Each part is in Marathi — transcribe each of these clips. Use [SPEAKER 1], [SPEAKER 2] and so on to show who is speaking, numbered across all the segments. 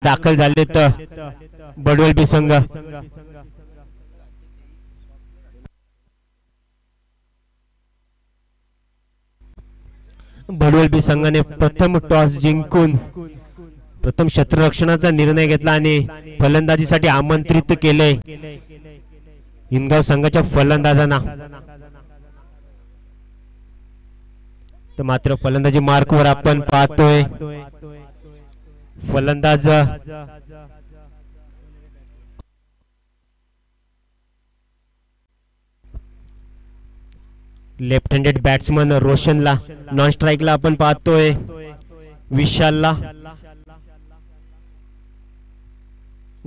[SPEAKER 1] दाखल झाले तर बडवल बी संघ बडवल बी संघाने प्रथम टॉस जिंकून प्रथम क्षेत्ररक्षणाचा निर्णय घेतला आणि फलंदाजीसाठी आमंत्रित केले हिंदगाव संघाच्या फलंदाजांना. तर मात्र फलंदाजी मार्कवर आपण पाहतोय फलंदाज लेफ्ट हँडेड बॅट्समन रोशनला नॉन स्ट्राईकला आपण पाहतोय विशालला.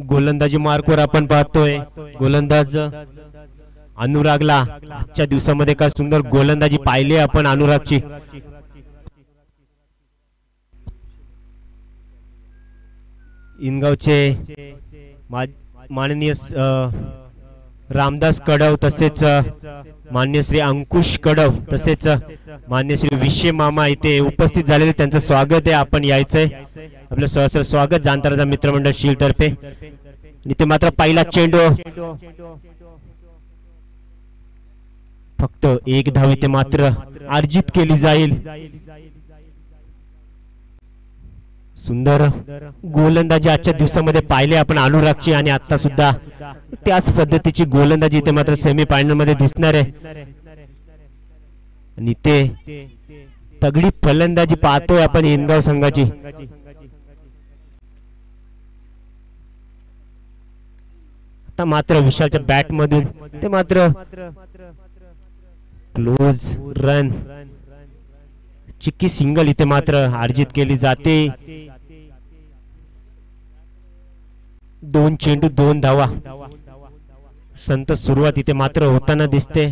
[SPEAKER 1] गोलंदाजी मार्कवर आपण पाहतोय गोलंदाज अनुरागला. आजच्या दिवसामध्ये काय सुंदर गोलंदाजी पाहिली आपण अनुरागची. इनगावचे माननीय रामदास कडव तसेच मान्य श्री अंकुश कडव तसेच मान्य श्री विशे मामा इथे उपस्थित झालेले त्यांचं स्वागत आहे. आपण यायचंय आपलं सहस्र स्वागत जाणताराचा मित्रमंडळ शील तर्फे. इथे मात्र पहिला चेंडू फक्त एक धाव इथे मात्र अर्जित केली जाईल. सुंदर गोलंदाजी आजच्या दिवसामध्ये पाहिले आपण अनुरागची आणि आता सुद्धा त्याच पद्धतीची गोलंदाजी इथे मात्र सेमी फायनल मध्ये दिसणार आहे. आणि ते तगडी फलंदाजी पाहतोय आपण हिंदगाव संघाची. आता मात्र विशालच्या बॅट मधून ते मात्र क्लोज रन चिक्की सिंगल इथे मात्र अर्जित केली जाते. 2 चेंडू 2 धावा संत सुरुवात इथे मात्र होताना दिसते.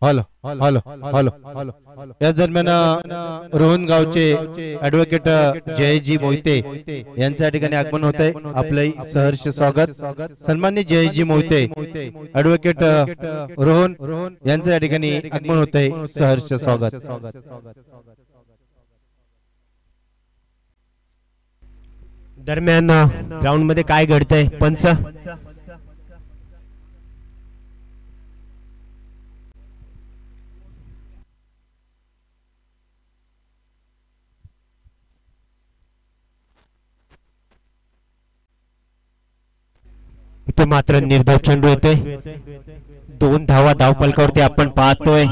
[SPEAKER 2] हॅलो हॅलो हॅलो या दरम्यान रोहन गावचे ऍडव्होकेट जयजी मोहिते यांच्या ठिकाणी आगमन होत आहे. आपलं सहर्ष स्वागत. सन्माननीय जयजी मोहिते ऍडव्होकेट रोहन यांच्या ठिकाणी आगमन होत आहे. सहर्ष स्वागत.
[SPEAKER 1] दरम्यान ग्राउंड मध्ये काय घडतंय पंच. इथे मात्र निर्धाव चेंडू येते. 2 धावा धावफलकावरती आपण पाहतोय.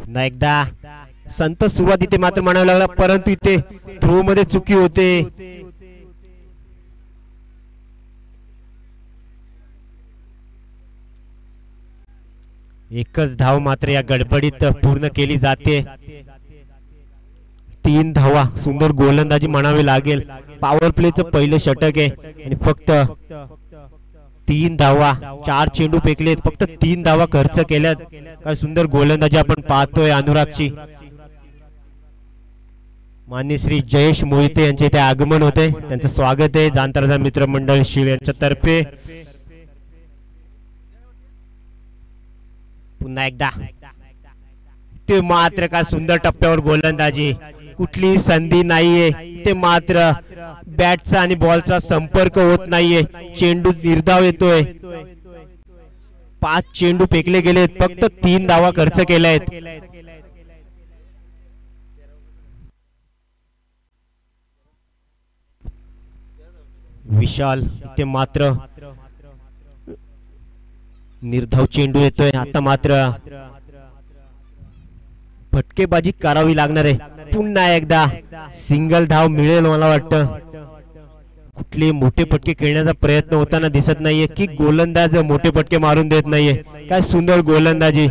[SPEAKER 1] पुन्हा एकदा संत सुरुवात इथे मात्र म्हणावं लागला परंतु इथे थ्रो मध्ये चुकी होते. एकच धाव मात्र या गडबडीत पूर्ण केली जाते. 3 धावा सुंदर गोलंदाजी म्हणावी लागेल. पॉवर प्लेचं पहिलं षटक आहे आणि फक्त 3 धावा 4 चेंडू फेकलेत फक्त 3 धावा खर्च केल्यात. काय सुंदर गोलंदाजी आपण पाहतोय अनुरागची. मान्य श्री जयेश मोहिते यांचे इथे आगमन होते त्यांचं स्वागत आहे जाणताराचा मित्रमंडळ शील यांच्या तर्फे. पुन्हा एकदा ते मात्र का सुंदर टप्प्यावर गोलंदाजी. कुठली संधी नाहीये. ते मात्र बॅटचा आणि बॉलचा संपर्क होत नाहीये. चेंडू निर्धाव येतोय. 5 चेंडू फेकले गेलेत फक्त 3 धावा खर्च केल्यात. विशाल ते मात्र निर्धाव चेंडू येतोय. आता मात्र फटकेबाजी करावी लागणार आहे. पुन्हा एकदा सिंगल धाव मिळेल मला वाटतं. कुठले मोठे फटके खेळण्याचा प्रयत्न होताना दिसत नाहीये की गोलंदाज मोठे फटके मारून देत नाहीये. काय सुंदर गोलंदाजी.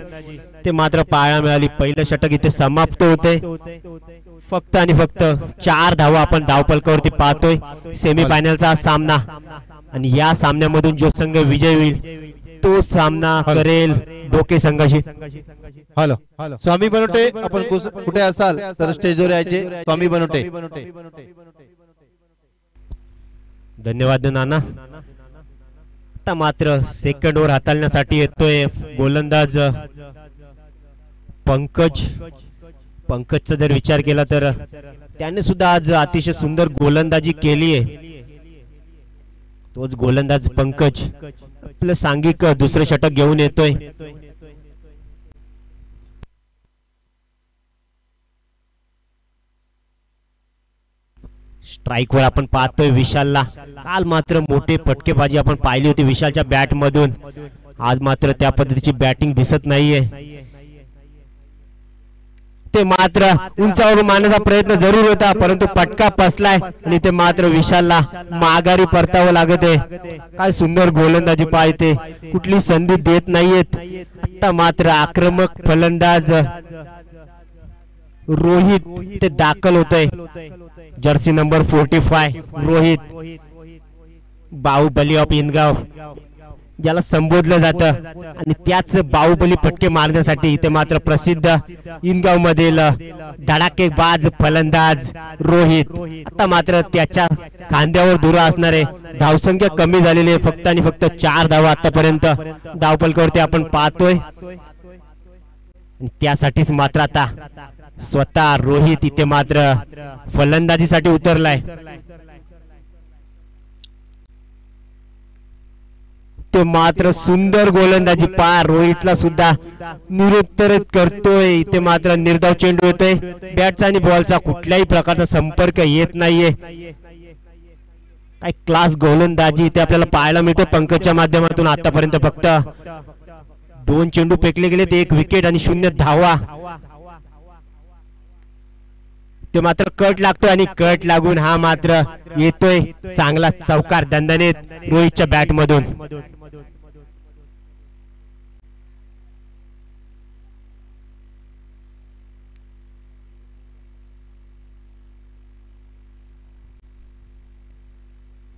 [SPEAKER 1] ते मात्र पाहायला मिळाली. पहिलं षटक इथे समाप्त होते. फक्त आणि फक्त 4 धावा आपण धावफलकावरती पाहतोय. सेमी फायनलचा सामना आणि या सामन्यामधून जो संघ विजय होईल तो सामना करेल डोके संघाशी.
[SPEAKER 2] हॅलो स्वामी बनोटे आपण कुठे असाल तर स्टेजवर यायचे. स्वामी बनोटे
[SPEAKER 1] धन्यवाद नाना. आता मात्र सेकंड ओव्हर हाताळण्यासाठी येतोय गोलंदाज पंकज. पंकजचा जर विचार केला तर त्याने सुद्धा आज अतिशय सुंदर गोलंदाजी केली आहे. तोच गोलंदाज पंकज आपलं सांघिक दुसरं षटक घेऊन येतोय. स्ट्राइक वर आपण पाहतोय विशालला. काल मात्र मोठे फटकेबाजी आपण पाहिली होती विशालच्या बॅट मधून. आज मात्र त्या पद्धतीची बॅटिंग दिसत नाहीये. ते मात्र उंचावर मारण्याचा प्रयत्न जरूर होता परंतु पटका फसलाय आणि ते मात्र विशालला माघारी परतावं लागत आहे. काय सुंदर गोलंदाजी पाहते, कुठली संधी देत नाहीयेत. आता मात्र आक्रमक फलंदाज रोहित ते दाखल होतोय. Jersey number 45 Rohit, Baahubali of इनगाव ज्याला संबोधलं जातं आणि त्याच बाहुबली फटके मारण्यासाठी इथे मात्र प्रसिद्ध इनगाव मधील धडाकेबाज फलंदाज रोहित. आता मात्र त्याच्या खांद्यावर धुरा असणारे धावसंख्या कमी झालेली आहे. फक्त आणि फक्त 4 धावा आतापर्यंत धावफलकावरती आपण पाहतोय. त्यासाठीच मात्र आता स्वतः रोहित इथे मात्र फलंदाजीसाठी उतरलाय. ते मात्र सुंदर गोलंदाजी पहा, रोहितला सुद्धा निरुत्तरित करतोय. इथे मात्र निर्धाव चेंडू येतोय. बॅटचा आणि बॉलचा कुठल्याही प्रकारचा संपर्क येत नाहीये. काय क्लास गोलंदाजी इथे आपल्याला पाहायला मिळते पंकजच्या माध्यमातून. आतापर्यंत फक्त 2 चेंडू फेकले गेलेत, 1 विकेट आणि 0 धावा. ते मात्र कट लागतोय आणि कट लागून हा मात्र येतोय चांगला चौकार दणदणीत रोहितच्या बॅट मधून.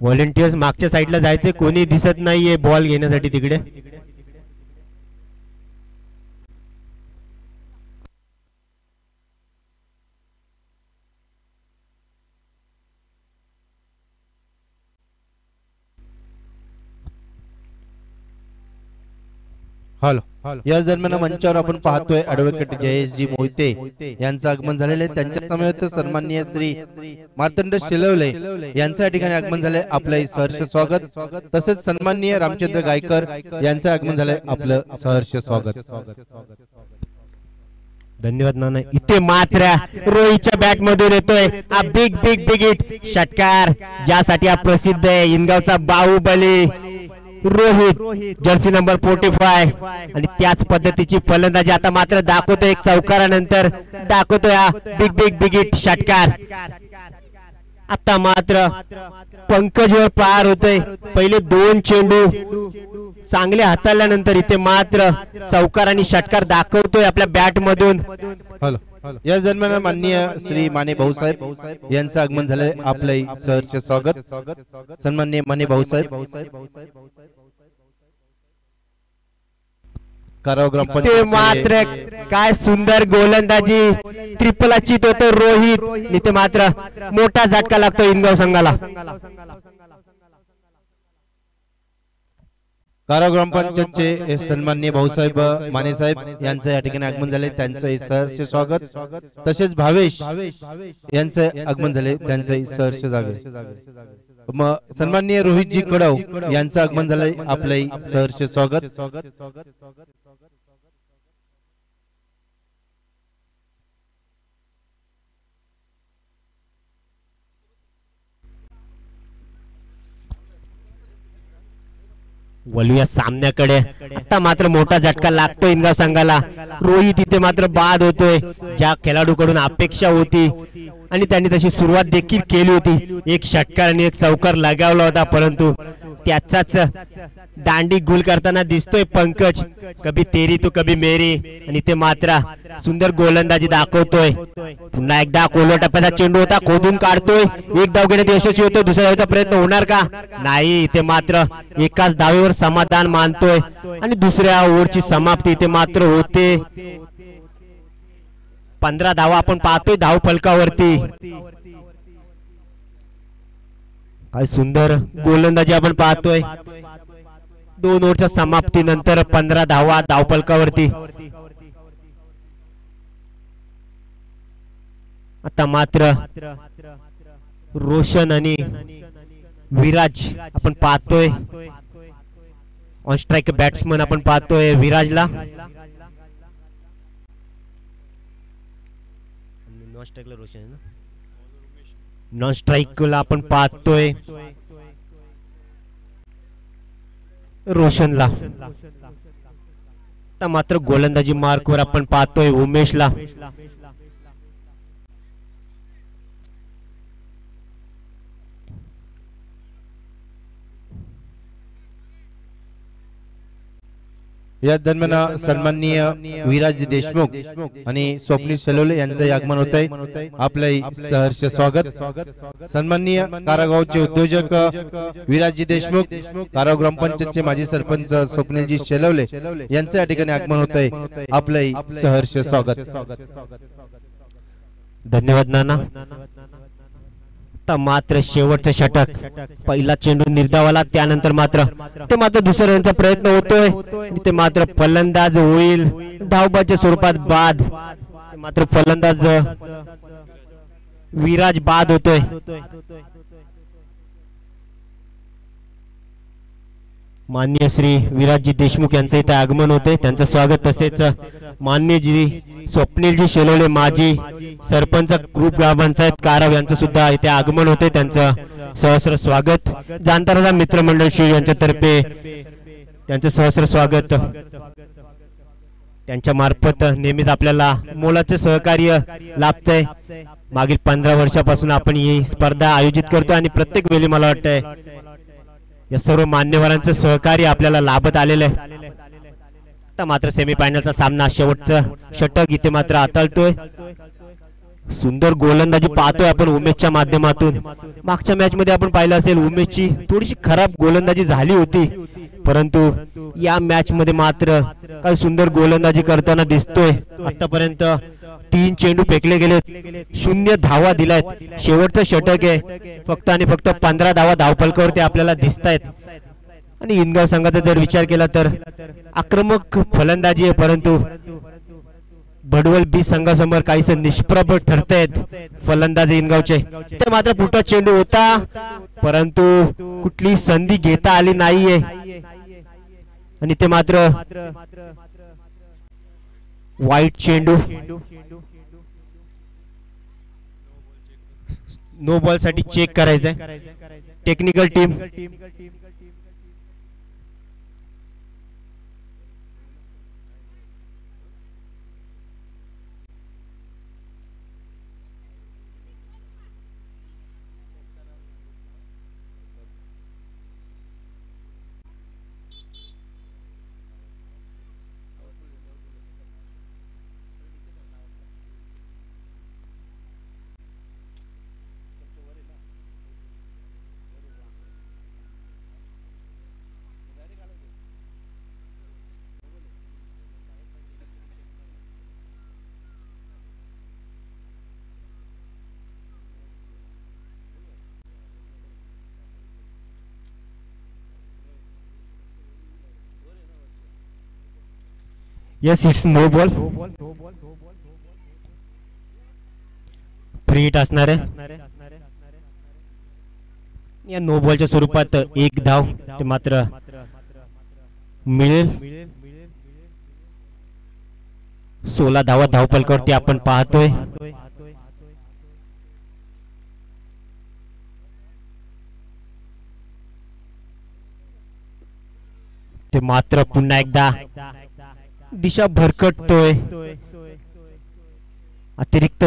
[SPEAKER 1] व्हॉलेंटियर्स मागच्या साईडला जायचे, कोणी दिसत नाहीये बॉल घेण्यासाठी तिकडे.
[SPEAKER 2] हॅलो. याच दरम्यान मंचावर आपण पाहतोय ऍडव्होकेट जयेशजी मोहिते यांचं आगमन झालेले. त्यांच्या समवेत सन्माननीय श्री मार्तंड शिलवले यांचं या ठिकाणी आगमन झाले. आपलं सहर्ष स्वागत. तसेच सन्माननीय रामचंद्र गायकर यांचं आगमन झालंय. आपलं सहर्ष स्वागत.
[SPEAKER 1] धन्यवाद नाना. इथे मात्र रोहितच्या बॅट मधून येतोय हा बिग बिग बिग हिट षटकार, ज्यासाठी हा प्रसिद्ध आहे इनगावचा बाहुबली रोहित, जर्सी नंबर 45. आणि त्याच पद्धतीची फलंदाजी आता मात्र दाखवतोय. एक चौकारानंतर दाखवतोय हा बिग बिग बिग हिट षटकार. आता मात्र पंकजवर पार होतोय. पहिले 2 चेंडू चांगले हाताळल्यानंतर इथे मात्र चौकार आणि षटकार दाखवतोय आपल्या बॅट मधून.
[SPEAKER 2] या दरम्यान माननीय श्री माने भाऊसाहेब यांचं आगमन झालंय. आपलंही सहर्ष स्वागत. सन्माननीय माने भाऊसाहेब.
[SPEAKER 1] ते मात्र काय सुंदर गोलंदाजी, ट्रिपल अचित होतो रोहित. इथे मात्र मोठा झटका लागतो इनगाव संघाला.
[SPEAKER 2] काराव ग्रामपंचायतचे सन्माननीय भाऊसाहेब माने साहेब यांचं या ठिकाणी आगमन झाले. त्यांचं सहर्ष स्वागत. तसेच भावेश यांचं आगमन झाले. त्यांचं सहर्ष मग सन्माननीय रोहितजी कडव यांचं आगमन झालंय. आपलंही सहर्ष स्वागत.
[SPEAKER 1] वळूया सामन्याकडे. आता मात्र मोठा झटका लागतो इनगाव संघाला. रोहित इथे मात्र बाद होतोय. ज्या खेळाडूकडून अपेक्षा होती आणि त्यांनी तशी सुरुवात देखील केली होती, एक षटकार आणि एक चौकार लगावला होता, परंतु त्याचाच दांडी गुल करताना दिसतोय पंकज. कभी तेरी तो कभी मेरी. आणि ते मात्र सुंदर गोलंदाजी दाखवतोय. पुन्हा एकदा कोलवा टप्प्याचा चेंडू होता, खोदून काढतोय. एक धाव घेण्यात यशस्वी होतोय. दुसऱ्या धावेचा प्रयत्न होणार का? नाही. इथे मात्र एकाच धावेवर समाधान मानतोय आणि दुसऱ्या ओव्हरची समाप्ती इथे मात्र होते. 15 धावा आपण पाहतोय धाव फलकावरती. काय सुंदर गोलंदाजी आपण पाहतोय. 2 ओव्हरच्या समाप्तीनंतर 15 धावा धावफलकावरती. आता मात्र रोशन आणि विराज आपण पाहतोय. ऑन स्ट्राइक बॅट्समन आपण पाहतोय विराजला. नॉन स्ट्राइकला आपण पाहतोय रोशनला. आता मात्र गोलंदाजी मार्कवर आपण पाहतोय उमेशला.
[SPEAKER 2] या दरम्यान सन्माननीय विराज देशमुख आणि स्वप्नील सेलोले यांचं आगमन होत आहे. आपलं सहर्ष स्वागत. सन्माननीय कारागावचे उद्योजक विराजजी देशमुख, कारागाव ग्रामपंचायतचे माजी सरपंच स्वप्नीलजी सेलोले यांचं या ठिकाणी आगमन होत आहे. आपलं सहर्ष स्वागत.
[SPEAKER 1] धन्यवाद नाना. मात्र शेवटचं षटक. पहिला चेंडू निर्धावाला, त्यानंतर मात्र दुसऱ्यांचा प्रयत्न होतोय. ते मात्र फलंदाज होईल धावबाच्या स्वरूपात बाद. मात्र फलंदाज विराज बाद होतोय. माननीय श्री विराजजी देशमुख यांचे इथे आगमन होते. त्यांचं स्वागत. तसेच माननीय स्वप्नीलजी शेलोले माजी सरपंच ग्रुप ग्रामपंचायत काराव यांचं सुद्धा इथे आगमन होते. त्यांचं सहस्र स्वागत. जाणता मित्रमंडळ श्री यांच्यातर्फे त्यांचं सहस्र स्वागत. त्यांच्या मार्फत नेहमीच आपल्याला मोलाचे सहकार्य लाभतंय. मागील 15 वर्षापासून आपण ही स्पर्धा आयोजित करतो आणि प्रत्येक वेळी मला वाटतंय या सर्व मान्यवरांचं सहकार्य आपल्याला लाभत आलेलं आहे. आता मात्र सेमीफायनलचा सामना, शेवटचं षटक इथे मात्र हाताळतोय. सुंदर गोलंदाजी पाहतोय आपण उमेशच्या माध्यमातून. मागच्या मॅच मध्ये आपण पाहिलं असेल उमेशची थोडीशी खराब गोलंदाजी झाली होती, परंतु या मॅच मध्ये मात्र काय सुंदर गोलंदाजी करताना दिसतोय. आतापर्यंत 3 चेंडू फेकले गेले, 0 धावा दिल्यात. शेवटचं षटक आहे. फक्त आणि फक्त 15 धावा धावफलकावरती आपल्याला दिसत आहेत. आणि इनगाव संघाचा जर विचार केला तर आक्रमक फलंदाजी आहे, परंतु भडवल बी संघासमोर काहीसे निष्प्रभ ठरतायत फलंदाजी इनगावचे. ते मात्र पुढचा चेंडू होता, परंतु कुठली संधी घेता आली नाहीये. आणि ते मात्र वाईट चेंडू. नो बॉल साठी चेक करायचंय technical team. Yes, it's no ball. Free hit असणार आहे. या नो बॉलच्या स्वरूपात 1 धाव ते मात्र मिळेल. 16 धावा धावफलकावरती आपण पाहतोय. ते मात्र पुन्हा एकदा दिशा भरकटतोय. अतिरिक्त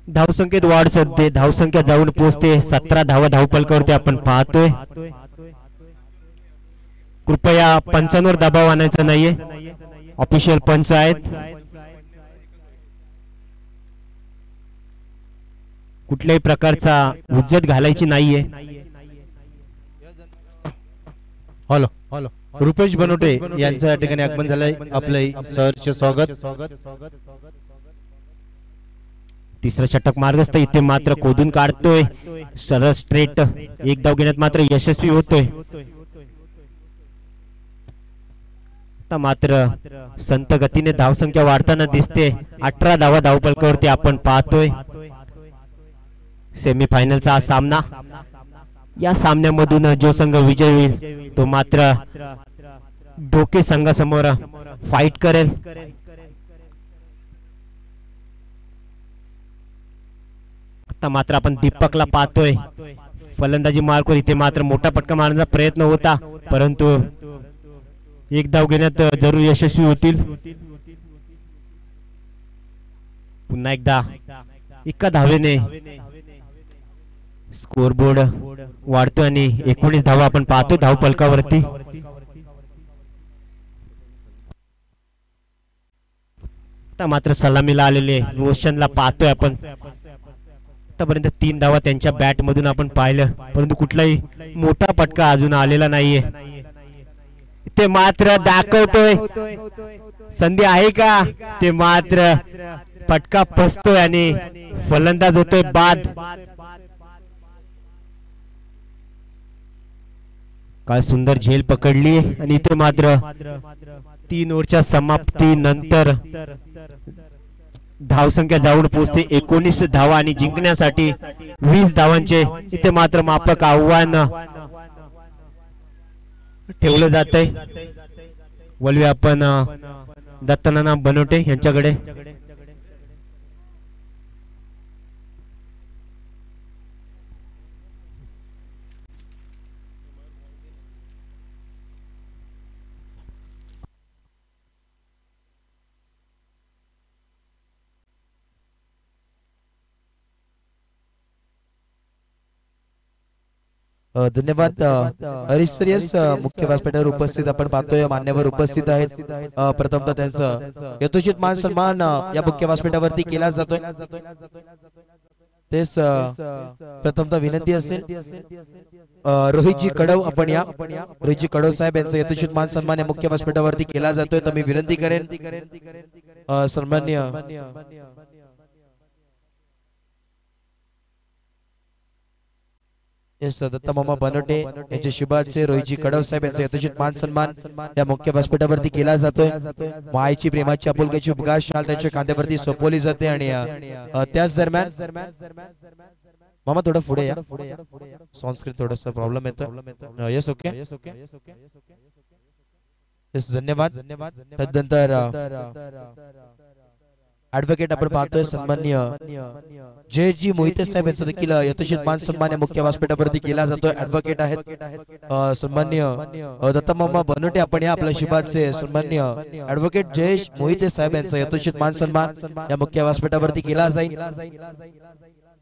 [SPEAKER 1] धावसंख्येत वाढ साधते. धावसंख्या जाऊन पोहोचते 17 धावा धावफलकावरती आपण पाहतोय. कृपया पंचांवर दबाव आणायचा नाहीये. ऑफिशियल पंच आहेत. कुठल्याही प्रकारचा हुज्जत घालायची नाहीये.
[SPEAKER 2] हॅलो हॅलो रुपेश बनोटे यांचं या ठिकाणी आगमन झालंय. आपलं सहर्ष स्वागत.
[SPEAKER 1] तिसरा षटक मार्गस्थ इथे मात्र खोदून काढतोय सरळ स्ट्रेट एक धाव घेण्यात मात्र यशस्वी होतोय. आता मात्र संत गतीने धावसंख्या वाढताना दिसते. 18 धावा धावपलकावरती आपण पाहतोय. सेमीफायनलचा हा सामना. या सामन्यामधून जो संघ विजय होईल तो मात्र ढोके संघासमोर फाईट करेल. आता मात्र आपण दीपकला पाहतोय फलंदाजी मार्कवर. इथे मात्र मोठा फटका मारण्याचा प्रयत्न होता परंतु एक धाव घेण्यात जरूर यशस्वी होतील. पुन्हा एकदा एका धावेने स्कोरबोर्ड वाढतो आणि 19 धावा आपण पाहतो धाव फलकावरती. आता मात्र सलामीला आलेले रोशनला पाहतोय आपण. आतापर्यंत 3 धावा त्यांच्या बॅट मधून आपण पाहिलं परंतु कुठलाही मोठा फटका अजून आलेला नाहीये. ते मात्र दाखवतोय संधी आहे का. ते मात्र फटका फसतोय आणि फलंदाज होतोय बाद. काय सुंदर झेल पकडली आणि इथे मात्र 3 ओव्हरच्या समाप्ती नंतर धावसंख्या जाऊन पोहोचते 19 धावा आणि जिंकण्यासाठी 20 धावांचे इथे मात्र माफक आव्हान ठेवलं जातंय. वळूया आपण दत्तानाना बनवटे यांच्याकडे.
[SPEAKER 2] धन्यवाद हरीश सर. यस मुख्य व्यासपीठावर उपस्थित आपण पाहतोय मान्यवर उपस्थित आहेत. प्रथमतः त्यांचं यथोचित मान सन्मान या मुख्य व्यासपीठावरती केला जातोय. तेच प्रथमतः विनंती असेल रोहितजी कडव आपण या रोहितजी कडव साहेब यांचं यथोचित मान सन्मान या मुख्य व्यासपीठावरती केला जातोय. तर मी विनंती करेन सन्मान्य दत्ता मामा बनवटे यांचे शुभाचे रोहितजी कडव साहेब यांचा यथोचित मान सन्मान या मुख्य व्यासपीठावरती केला जातोय. मायेची प्रेमाची आपुलकीची उपगार शाल त्यांच्या खांद्यावरती सोपवली जाते आणि त्याच दरम्यान मामा थोडं पुढे या. संस्कृत थोडासा प्रॉब्लेम येतो. यस ओके यस धन्यवाद. तदनंतर ऍडव्होकेट आपण पाहतोय सन्माननीय जयजी मोहिते साहेब यांचा देखील यथोचित मान सन्मान या मुख्य व्यासपीठावरती केला जातोय. ऍडव्होकेट आहेत सन्माननीय दत्ता मामा बनवटे आपण या आपल्या शिबाचे सन्माननीय ऍडव्होकेट जयेश मोहिते साहेब यांचा यथोचित मान सन्मान या मुख्य व्यासपीठावरती केला जाईल.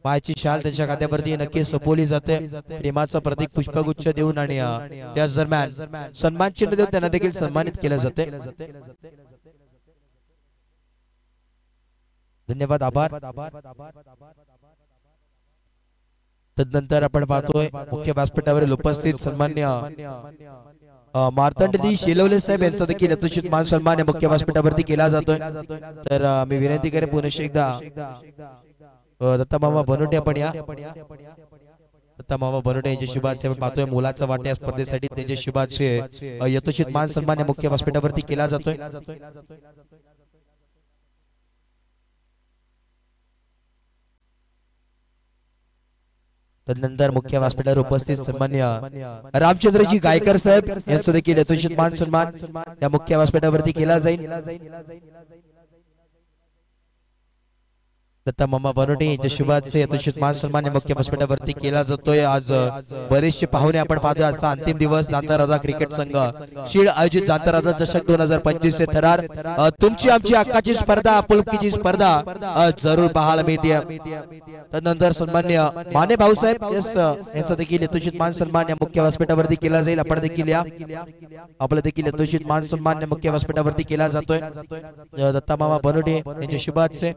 [SPEAKER 2] मायची शाल त्यांच्या खात्यावरती नक्की सोपवली जाते. प्रेमाचं प्रतीक पुष्पगुच्छ देऊन आणि त्याच दरम्यान सन्मान चिन्ह देऊन त्यांना देखील सन्मानित केलं जाते. धन्यवाद आभार. तदनंतर आपण पाहतोय मुख्य व्यासपीठावरील उपस्थित सन्मान्य मार्तंडजी शेलवले साहेब यांचा देखील यथोचित मान सन्मान या मुख्य व्यासपीठावरती केला जातोय. तर मी विनंती करेन पुनश्च एकदा दत्ता मामा बनवटे आपण या दत्ता मामा बनवटे यांच्या शुभाचे आपण पाहतोय. मुलाचा वाटा या स्पर्धेसाठी त्यांच्या शुभाचे यथोचित मान सन्मान या मुख्य व्यासपीठावरती केला जातोय. तदनंतर मुख्य व्यासपीठावर उपस्थित सन्मान्य रामचंद्रजी गायकर साहेब यांचा देखील यथोचित मान सन्मान या मुख्य व्यासपीठावरती केला जाईल. दत्ता मामा बनवटे यांच्या शुभाचे यथोचित मान सन्मान मुख्य व्यासपीठावरती केला जातोय. आज बरेचसे पाहुणे आपण पाहतोय. आजचा अंतिम दिवस जाणता राजा क्रिकेट संघ शीळ आयोजित जाणता राजा चषक 2025 चे थरार तुमची आमची हक्काची स्पर्धा आपुलकीची स्पर्धा जरूर पाहायला मिळते. तदनंतर सन्मान्य माने भाऊसाहेब यस यांचा देखील यथोचित मान सन्मान या मुख्य व्यासपीठावरती केला जाईल. आपण देखील या आपला देखील यथोचित मान सन्मान या मुख्य व्यासपीठावरती केला जातोय. दत्ता मामा बनवटे यांच्या शुभाचे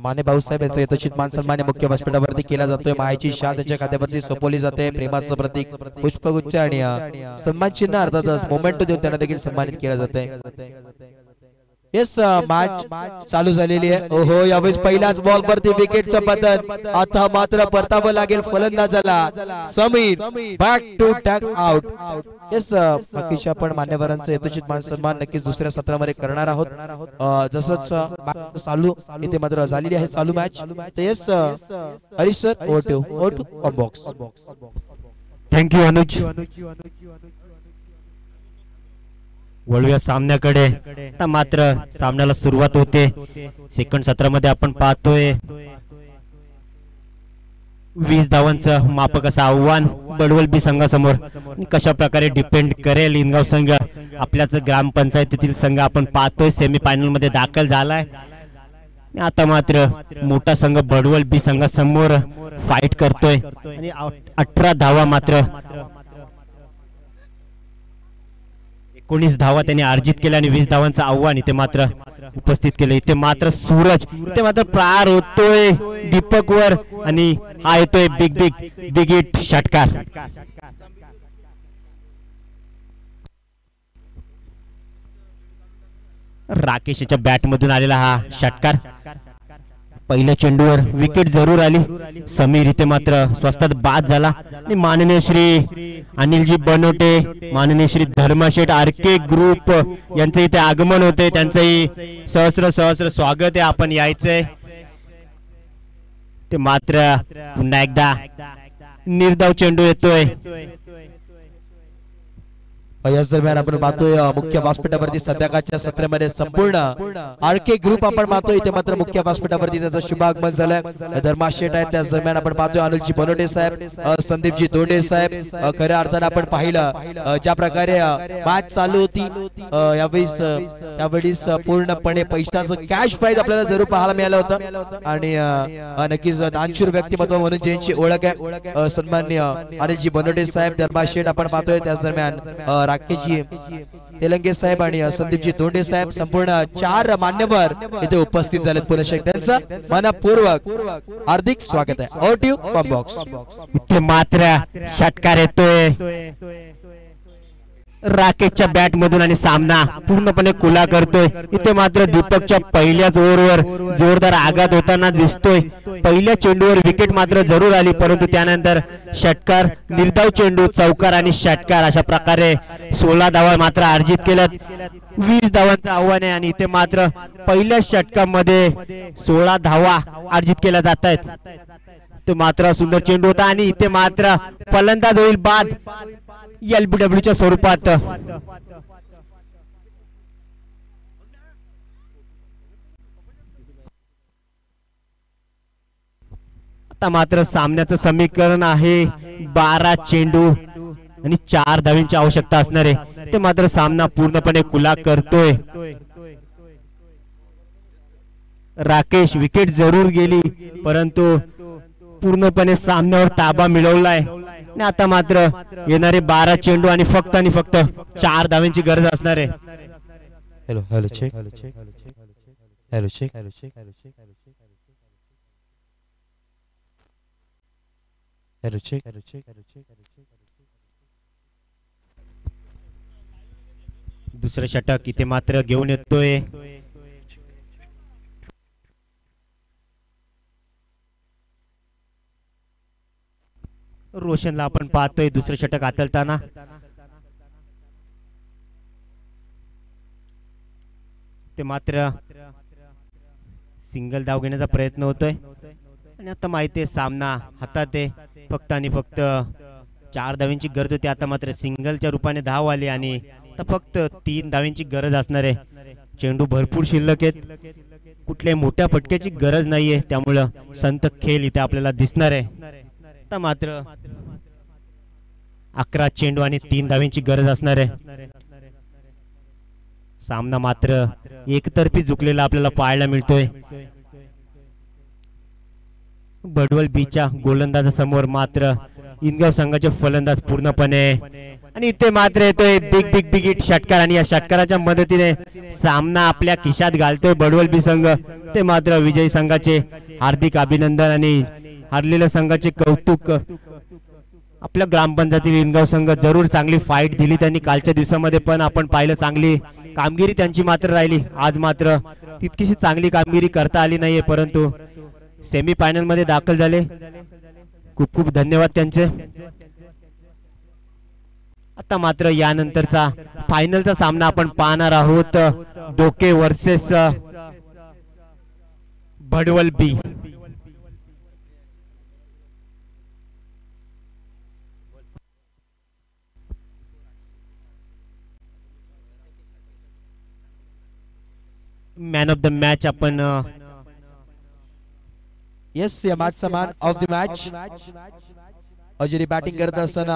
[SPEAKER 3] माने भाऊसाहेब यांचा यथोचित मान सन्मान मुख्य व्यासपीठावरती केला जातोय. मायेची शाल त्यांच्या खात्यावरती सोपवली जाते. प्रेमाचं प्रतीक पुष्पगुच्छ आणि सन्मान चिन्ह अर्थातच मोमेंट देऊन त्यांना देखील सन्मानित केलं जातंय. येस मॅच चालू झालेली आहे. ओहो यावेळेस पहिल्याच बॉल वरती विकेटचं पतन. आता मात्र परतावं लागेल फलंदाजाला. Sameer back to tag out. Yes बाकीच्या आपण मान्यवरांचं यथोचित मान सन्मान नक्कीच दुसऱ्या सत्रामध्ये करणार आहोत. जसंच चालू इथे मात्र झालेली आहे चालू मॅच. तर yes Harish sir over to box.
[SPEAKER 1] Thank you Anuj. वळूया सामन्याकडे. आता मात्र सामन्याला सुरुवात होते. सेकंड सत्रामध्ये आपण पाहतोय 20 धावांचं मापक असं आव्हान बडवल बी संघासमोर. कशा प्रकारे डिपेंड करेल इनगाव संघ. आपल्याच ग्रामपंचायतीतील संघ आपण पाहतोय सेमीफायनल मध्ये दाखल झालाय. आता मात्र मोठा संघ बडवल बी संघासमोर फाईट करतोय आणि 18 धावा मात्र 19 धावा त्यांनी अर्जित केल्या आणि 20 धावांचं आव्हान इथे मात्र उपस्थित केलं. इथे मात्र सूरज इथे मात्र प्रार होतोय दीपक वर आणि हा येतोय बिग हिट षटकार. राकेशच्या बॅट मधून आलेला हा षटकार. पहिल्या चेंडूवर विकेट जरूर आली. समीर इथे मात्र स्वस्तात बाद झाला आणि माननीय श्री अनिलजी बनोटे, माननीय श्री धर्मशेठ आरके ग्रुप यांचे इथे आगमन होते. त्यांचंही सहस्र स्वागत आहे. आपण यायचंय. ते मात्र पुन्हा एकदा निर्धाव चेंडू येतोय.
[SPEAKER 3] याच दरम्यान आपण पाहतोय मुख्य व्यासपीठावरती सध्याकाळच्या सत्रामध्ये संपूर्ण आरके ग्रुप आपण पाहतोय. इथे मात्र मुख्य व्यासपीठावरती त्याचं शुभागमन झालंय. धर्माशेठ आहेत. त्याच दरम्यान आपण पाहतोय अनिलजी बनोटे साहेब, संदीपजी तोंडे साहेब. खऱ्या अर्थानं आपण पाहिलं ज्या प्रकारे मॅच चालू होती यावेळेस पूर्णपणे पैशाचं कॅश प्राइज आपल्याला जरूर पाहायला मिळालं होतं आणि नक्कीच दानशूर व्यक्तिमत्व म्हणून ज्यांची ओळख आहे सन्माननीय अनिलजी बनोटे साहेब, धर्माशेठ आपण पाहतोय. त्याच दरम्यान राकेशजी तेलंगे साहेब आणि संदीपजी तोंडे साहेब संपूर्ण 4 मान्यवर इथे उपस्थित झालेत. पुन्हा त्यांचं मनपूर्वक हार्दिक स्वागत आहे. Over to you box.
[SPEAKER 1] इथे मात्र षटकार येतोय राकेशच्या बॅट मधून आणि सामना पूर्णपणे खुला करतोय. इथे मात्र दीपकच्या पहिल्याच ओव्हरवर जोरदार आघात होताना दिसतोय. पहिल्या चेंडूवर विकेट मात्र जरूर आली, परंतु त्यानंतर षटकार, निर्धाव चेंडू, चौकार आणि षटकार अशा प्रकारे 16 धावा मात्र अर्जित केल्यात. 20 धावांचं आव्हान आहे आणि इथे मात्र पहिल्या षटकामध्ये 16 धावा अर्जित केल्या जात आहेत. ते मात्र सुंदर चेंडू होता आणि इथे मात्र फलंदाज होईल बाद LBWच्या स्वरूपात. आता मात्र सामन्याचं समीकरण आहे 12 चेंडू आणि 4 धावांची आवश्यकता असणार आहे. ते मात्र सामना पूर्णपणे खुला करतोय. राकेश विकेट जरूर गेली, परंतु पूर्णपणे सामन्यावर ताबा मिळवलाय. आता मात्र येणारे 12 चेंडू आणि फक्त 4 धावांची गरज असणार आहे.
[SPEAKER 3] Hello check.
[SPEAKER 1] दुसरं षटक इथे मात्र घेऊन येतोय रोशनला. आपण पाहतोय दुसरं षटक हाताळताना. ते मात्र सिंगल धाव घेण्याचा प्रयत्न होतोय आणि आता माहिती आहे सामना हातात आहे. फक्त 4 धावांची गरज होती. आता मात्र सिंगलच्या रूपाने धाव आली आणि आता फक्त 3 धावांची गरज असणार आहे. चेंडू भरपूर शिल्लक आहेत. कुठल्याही मोठ्या फटक्याची गरज नाहीये, त्यामुळं संत खेळ इथे आपल्याला दिसणार आहे. आता मात्र 11 चेंडू आणि 3 धावांची गरज असणार आहे. सामना मात्र एकतर्फी झुकलेला आपल्याला पाहायला मिळतोय. बडवल बीच्या गोलंदाजासमोर मात्र इनगाव संघाचे फलंदाज पूर्णपणे आणि इथे मात्र येतोय बिग बिग बिग हिट षटकार आणि या षटकाराच्या मदतीने सामना आपल्या खिशात घालतोय बडवल बी संघ. ते मात्र विजयी संघाचे हार्दिक अभिनंदन आणि हरलेल्या संघाचे कौतुक. आपल्या ग्रामपंचायतीतील इनगाव संघ जरूर चांगली फाईट दिली त्यांनी कालच्या दिवसामध्ये, पण आपण पाहिलं चांगली कामगिरी त्यांची मात्र राहिली. आज मात्र तितकीशी चांगली कामगिरी करता आली नाहीये, परंतु सेमी फायनल मध्ये दाखल झाले. खूप खूप धन्यवाद त्यांचे. आता मात्र यानंतरचा फायनलचा सामना आपण पाहणार आहोत. Doke versus Badwal B. Man of the match आपण
[SPEAKER 3] येस, या मॅचचा मॅन ऑफ द मॅच अजूनही बॅटिंग करत असताना